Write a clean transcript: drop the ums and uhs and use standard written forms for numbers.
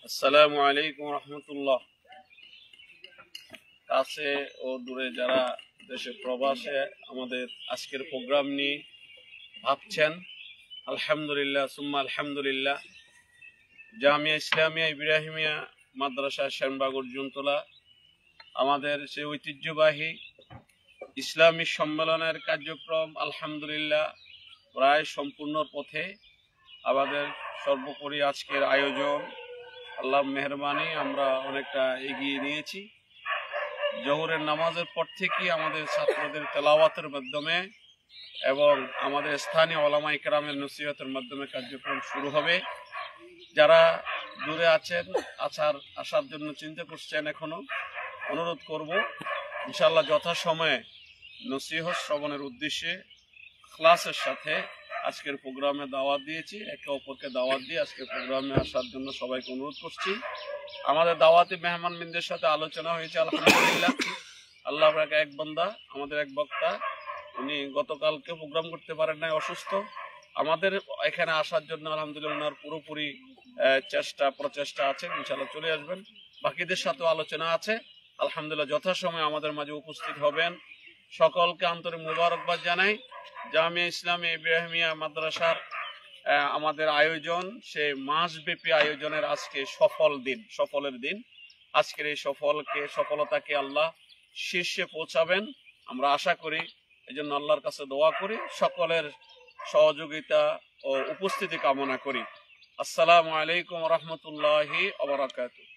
আসসালামু আলাইকুম রহমতুল্লাহ। কাছে ও দূরে যারা দেশে প্রবাসে আমাদের আজকের প্রোগ্রাম নিয়ে ভাবছেন, আলহামদুলিল্লাহ সুম্মা আলহামদুলিল্লাহ। জামিয়া ইসলামিয়া ইব্রাহিমিয়া মাদ্রাসা শ্যামবাগ অর্জুনতলা আমাদের সে ঐতিহ্যবাহী ইসলামী সম্মেলনের কার্যক্রম আলহামদুলিল্লাহ প্রায় সম্পূর্ণ পথে। আমাদের সর্বোপরি আজকের আয়োজন আল্লাহ মেহরবানি আমরা অনেকটা এগিয়ে নিয়েছি। জোহরের নামাজের পর থেকেই আমাদের ছাত্রদের তেলাওয়াতের মাধ্যমে এবং আমাদের স্থানীয় ওলামা ইকরামের নসিহতের মাধ্যমে কার্যক্রম শুরু হবে। যারা দূরে আছেন আসার জন্য চিন্তা করছেন, এখনো অনুরোধ করব ইনশাআল্লাহ যথাসময়ে নসিহত শ্রবণের উদ্দেশ্যে ক্লাসের সাথে আজকের প্রোগ্রামে দাওয়াত দিয়েছি। একে অপরকে দাওয়াত দিয়ে আজকের প্রোগ্রামে আসার জন্য সবাইকে অনুরোধ করছি। আমাদের দাওয়াতি মেহমানবৃন্দের সাথে আলোচনা হয়েছে আলহামদুলিল্লাহ। আল্লাহ আপনাকে এক বান্দা, আমাদের এক বক্তা, উনি গতকালকে প্রোগ্রাম করতে পারেন নাই, অসুস্থ। আমাদের এখানে আসার জন্য আলহামদুলিল্লাহ ওনার পুরোপুরি প্রচেষ্টা আছে, ইনশাআল্লাহ চলে আসবেন। বাকিদের সাথেও আলোচনা আছে, আলহামদুলিল্লাহ যথাসময়ে আমাদের মাঝে উপস্থিত হবেন। সকলকে আন্তরিক মোবারকবাদ জানাই। জামিয়া ইসলামী ইব্রাহিমিয়া মাদ্রাসার আমাদের আয়োজন, সে মাসব্যাপী আয়োজনের আজকে সফলের দিন। আজকের এই সফলতাকে আল্লাহ শীর্ষে পৌঁছাবেন আমরা আশা করি। এই জন্য আল্লাহর কাছে দোয়া করি, সকলের সহযোগিতা ও উপস্থিতি কামনা করি। আসসালামু আলাইকুম রহমতুল্লাহি ওয়া বারাকাতুহু।